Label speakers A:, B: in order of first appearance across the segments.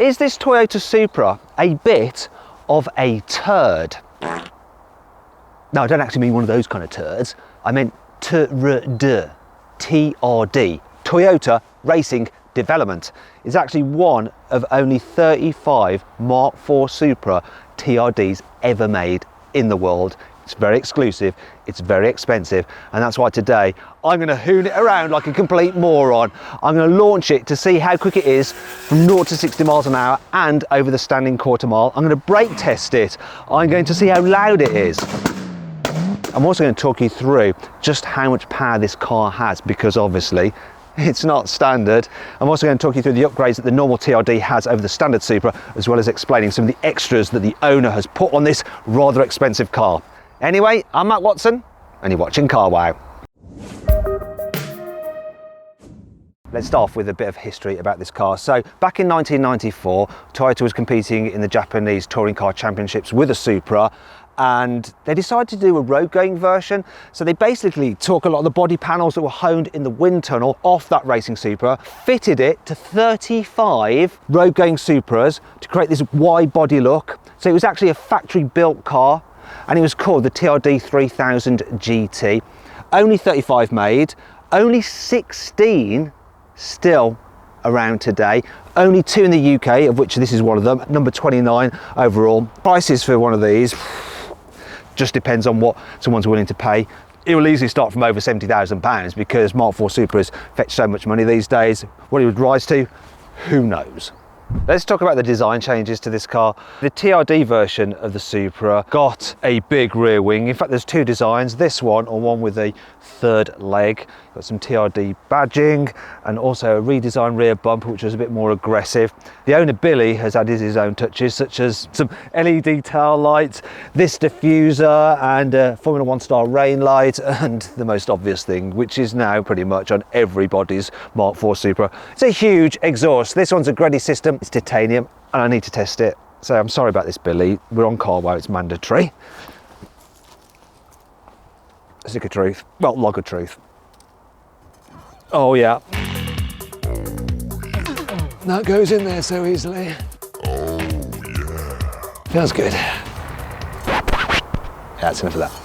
A: Is this Toyota Supra a bit of a turd? No, I don't actually mean one of those kind of turds. I meant TRD, TRD, Toyota Racing Development. It's actually one of only 35 Mark 4 Supra TRDs ever made in the world. It's very exclusive, it's very expensive, and that's why today I'm going to hoon it around like a complete moron. I'm going to launch it to see how quick it is from 0 to 60 miles an hour and over the standing quarter mile. I'm going to brake test it. I'm going to see how loud it is. I'm also going to talk you through just how much power this car has, because obviously it's not standard. I'm also going to talk you through the upgrades that the normal TRD has over the standard Supra, as well as explaining some of the extras that the owner has put on this rather expensive car. Anyway, I'm Matt Watson, and you're watching CarWow. Let's start off with a bit of history about this car. So back in 1994, Toyota was competing in the Japanese Touring Car Championships with a Supra, and they decided to do a road-going version. So they basically took a lot of the body panels that were honed in the wind tunnel off that racing Supra, fitted it to 35 road-going Supras to create this wide body look. So it was actually a factory-built car, and it was called the TRD 3000 GT. Only 35 made, only 16 still around today. Only 2 in the UK, of which this is one of them, number 29 overall. Prices for one of these just depends on what someone's willing to pay. It will easily start from over £70,000 because Mark 4 Supras fetch so much money these days. What it would rise to, who knows? Let's talk about the design changes to this car. The TRD version of the Supra got a big rear wing. In fact, there's 2 designs, this one or one with a third leg. Got some TRD badging and also a redesigned rear bumper, which was a bit more aggressive. The owner, Billy, has added his own touches, such as some LED tail lights, this diffuser and a Formula 1 style rain light, and the most obvious thing, which is now pretty much on everybody's Mark 4 Supra. It's a huge exhaust. This one's a Gredi system. It's titanium, and I need to test it. So I'm sorry about this, Billy. We're on CarWow, it's mandatory. Stick of truth. Well, log of truth. Oh yeah. That goes in there so easily. Oh yeah. Feels good. Yeah, that's enough of that.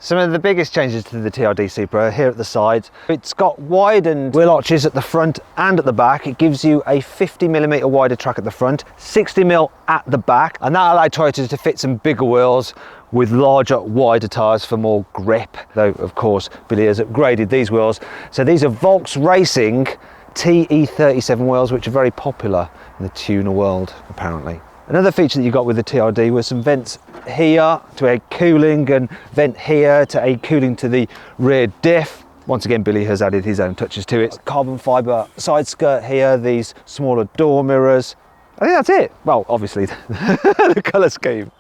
A: Some of the biggest changes to the TRD Supra are here at the sides. It's got widened wheel arches at the front and at the back. It gives you a 50mm wider track at the front, 60mm at the back, and that allowed Toyota to fit some bigger wheels with larger, wider tyres for more grip. Though, of course, Billy has upgraded these wheels. So these are Volks Racing TE37 wheels, which are very popular in the tuner world, apparently. Another feature that you got with the TRD was some vents here to aid cooling and vent here to aid cooling to the rear diff. Once again, Billy has added his own touches to it. Carbon fibre side skirt here, these smaller door mirrors. I think that's it. Well, obviously the colour scheme.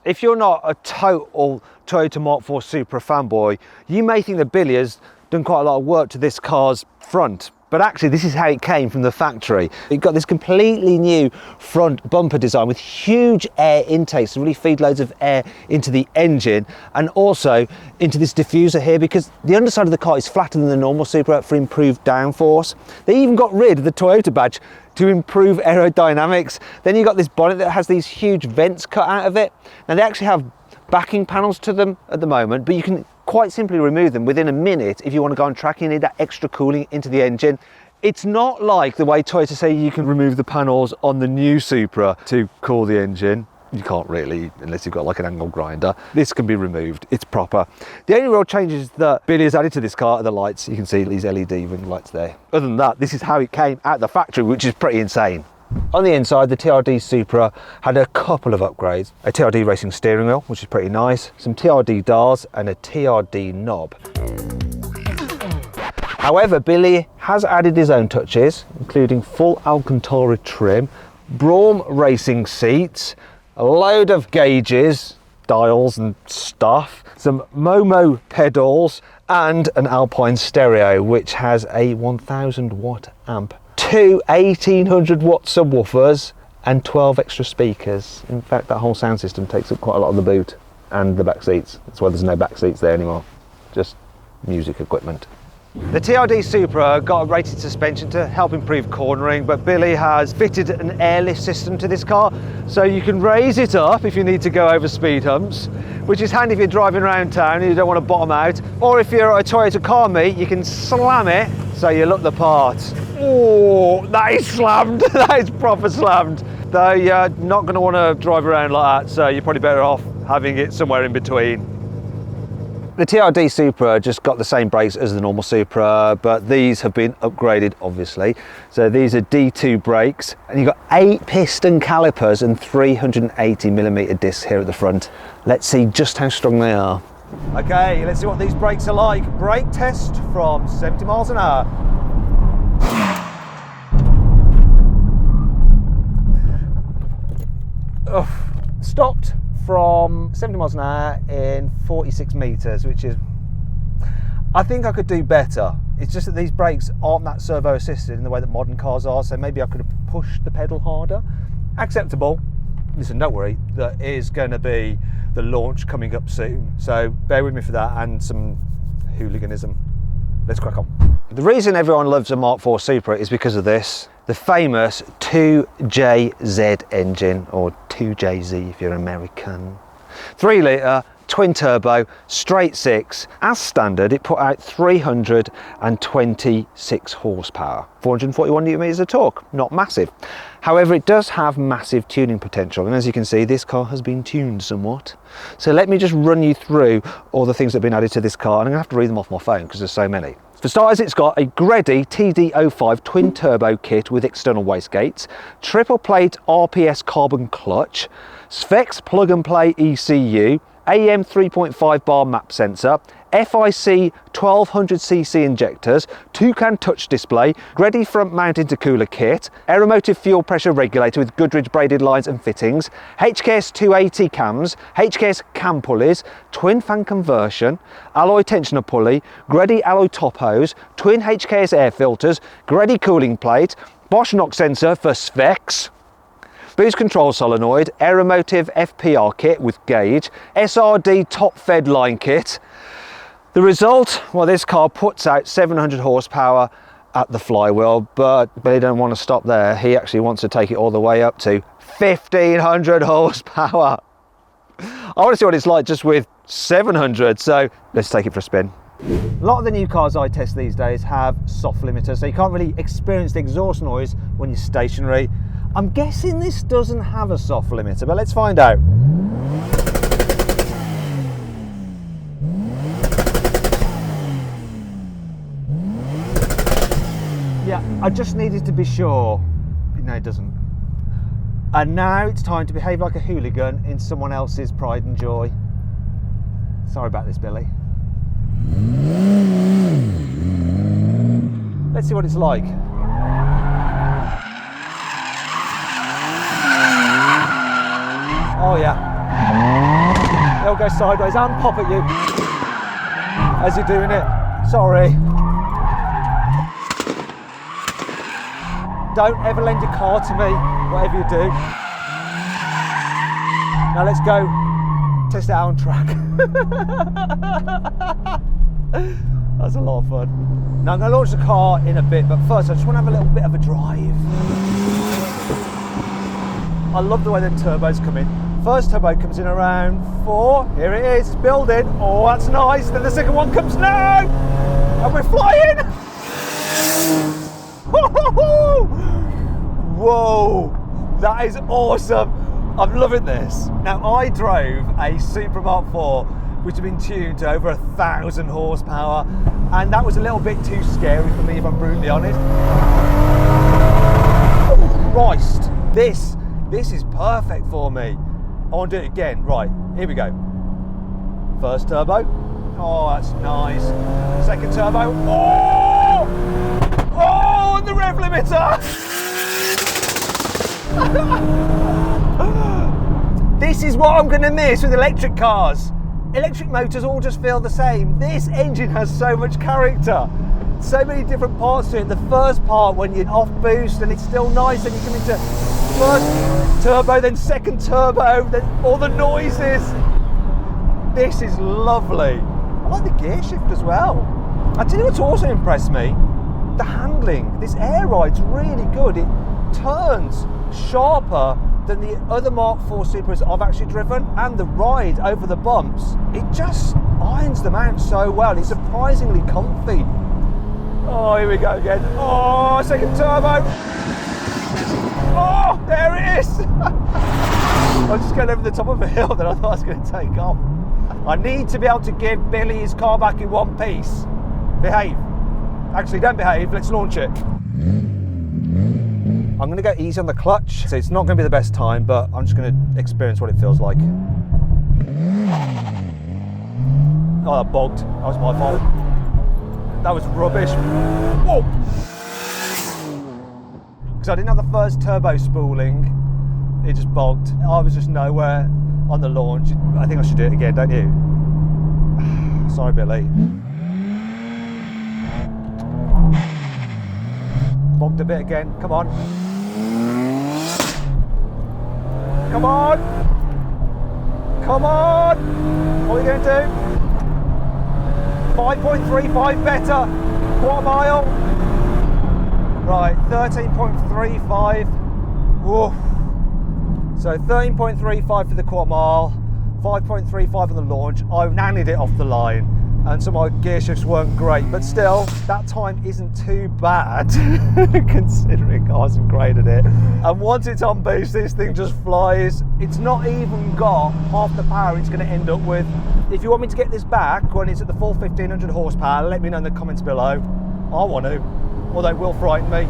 A: If you're not a total Toyota Mark 4 Supra fanboy, you may think that Billy has done quite a lot of work to this car's front. But actually, this is how it came from the factory. It got this completely new front bumper design with huge air intakes to really feed loads of air into the engine and also into this diffuser here, because the underside of the car is flatter than the normal Supra for improved downforce. They even got rid of the Toyota badge to improve aerodynamics. Then you got this bonnet that has these huge vents cut out of it. Now they actually have backing panels to them at the moment, but you can quite simply remove them within a minute if you want to go on track. You need that extra cooling into the engine. It's not like the way Toyota say you can remove the panels on the new Supra to cool the engine. You can't really, unless you've got like an angle grinder. This can be removed, it's proper. The only real changes that Billy has added to this car are the lights. You can see these LED ring lights there. Other than that, this is how it came out the factory, which is pretty insane. On the inside, the TRD Supra had a couple of upgrades. A TRD racing steering wheel, which is pretty nice, some TRD dials and a TRD knob. However, Billy has added his own touches, including full Alcantara trim, Brougham racing seats, a load of gauges, dials and stuff, some Momo pedals and an Alpine stereo, which has a 1000 watt amp. 2 1800 watt subwoofers and 12 extra speakers. In fact, that whole sound system takes up quite a lot of the boot and the back seats. That's why there's no back seats there anymore, just music equipment. The TRD Supra got a rated suspension to help improve cornering, but Billy has fitted an airlift system to this car, so you can raise it up if you need to go over speed humps, which is handy if you're driving around town and you don't want to bottom out, or if you're at a Toyota car meet, you can slam it so you look the part. Oh, that is slammed. That is proper slammed. Though you're not going to want to drive around like that, so you're probably better off having it somewhere in between. The TRD Supra just got the same brakes as the normal Supra, but these have been upgraded, obviously. So these are D2 brakes, and you've got 8 piston calipers and 380mm discs here at the front. Let's see just how strong they are. Okay, let's see what these brakes are like. Brake test from 70 miles an hour. Stopped from 70 miles an hour in 46 meters, which is, I think I could do better. It's just that these brakes aren't that servo assisted in the way that modern cars are, so maybe I could have pushed the pedal harder. Acceptable. Listen, don't worry, there is going to be the launch coming up soon, so bear with me for that and some hooliganism. Let's crack on. The reason everyone loves a Mark 4 Supra is because of this, the famous 2JZ engine, or 2JZ if you're American. 3 litre, twin turbo, straight 6. As standard, it put out 326 horsepower, 441 newton meters of torque, not massive. However, it does have massive tuning potential, and as you can see, this car has been tuned somewhat. So let me just run you through all the things that have been added to this car, and I'm gonna have to read them off my phone because there's so many. For starters, it's got a Gredy TD05 twin turbo kit with external wastegates, triple plate RPS carbon clutch, Svex plug and play ECU, AM 3.5 bar map sensor, FIC 1200cc injectors, toucan touch display, Gredy front mount intercooler kit, Aeromotive fuel pressure regulator with Goodrich braided lines and fittings, HKS 280 cams, HKS cam pulleys, twin fan conversion, alloy tensioner pulley, Gredy alloy top hose, twin HKS air filters, Gredy cooling plate, Bosch knock sensor for Svex, boost control solenoid, Aeromotive FPR kit with gauge, SRD top fed line kit. The result, well, this car puts out 700 horsepower at the flywheel, but he don't want to stop there. He actually wants to take it all the way up to 1500 horsepower. I want to see what it's like just with 700, so let's take it for a spin. A lot of the new cars I test these days have soft limiters, so you can't really experience the exhaust noise when you're stationary. I'm guessing this doesn't have a soft limiter, but let's find out. Yeah, I just needed to be sure. No, it doesn't. And now it's time to behave like a hooligan in someone else's pride and joy. Sorry about this, Billy. Let's see what it's like. Oh yeah. They'll go sideways and pop at you as you're doing it. Sorry. Don't ever lend your car to me, whatever you do. Now let's go test it out on track. That's a lot of fun. Now I'm going to launch the car in a bit, but first I just want to have a little bit of a drive. I love the way the turbos come in. First turbo comes in around 4. Here it is, it's building. Oh, that's nice. Then the second one comes now, and we're flying. Whoa, that is awesome. I'm loving this. Now, I drove a Supra Mark 4, which had been tuned to over 1,000 horsepower, and that was a little bit too scary for me, if I'm brutally honest. Oh, Christ, this is perfect for me. I want to do it again. Right, here we go. First turbo. Oh, that's nice. Second turbo. Oh! Oh, and the rev limiter! This is what I'm going to miss with electric cars. Electric motors all just feel the same. This engine has so much character. So many different parts to it. The first part when you're off boost and it's still nice, and you come into first turbo, then second turbo, then all the noises. This is lovely. I like the gear shift as well. I tell you what's also impressed me, the handling. This air ride's really good. It turns sharper than the other Mark 4 Supras I've actually driven, and the ride over the bumps, it just irons them out so well. It's surprisingly comfy. Oh, here we go again. Oh, second turbo. Oh, there it is. I was just going over the top of a hill that I thought I was going to take off. I need to be able to give Billy his car back in one piece. Behave. Actually, don't behave. Let's launch it. I'm going to go easy on the clutch, so it's not going to be the best time, but I'm just going to experience what it feels like. Oh, that bogged. That was my fault. That was rubbish. Whoa! Because I didn't have the first turbo spooling, it just bogged. I was just nowhere on the launch. I think I should do it again, don't you? Sorry, Billy. Bogged a bit again. Come on. Come on. Come on. What are we going to do? 5.35 better. Quarter mile. Right, 13.35. Woof. So 13.35 for the quarter mile, 5.35 on the launch. I nannied it off the line, and so my gear shifts weren't great, but still, that time isn't too bad considering I wasn't great at it. And once it's on boost, this thing just flies. It's not even got half the power it's going to end up with. If you want me to get this back when it's at the full 1500 horsepower, let me know in the comments below. I want to, although it will frighten me.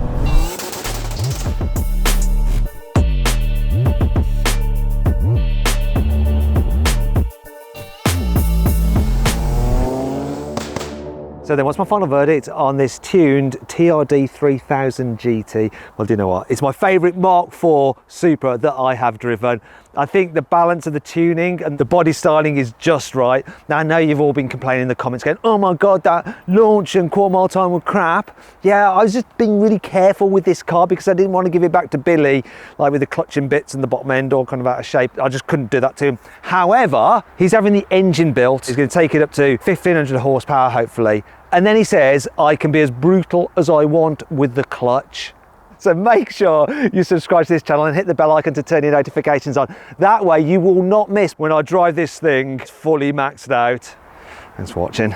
A: So then, what's my final verdict on this tuned TRD 3000 GT? Well, do you know what? It's my favourite Mark 4 Supra that I have driven. I think the balance of the tuning and the body styling is just right. Now, I know you've all been complaining in the comments going, oh my God, that launch and quarter mile time were crap. Yeah, I was just being really careful with this car because I didn't want to give it back to Billy, like with the clutching bits and the bottom end all kind of out of shape. I just couldn't do that to him. However, he's having the engine built. He's going to take it up to 1500 horsepower, hopefully. And then he says, I can be as brutal as I want with the clutch. So make sure you subscribe to this channel and hit the bell icon to turn your notifications on. That way you will not miss when I drive this thing fully maxed out. Thanks for watching.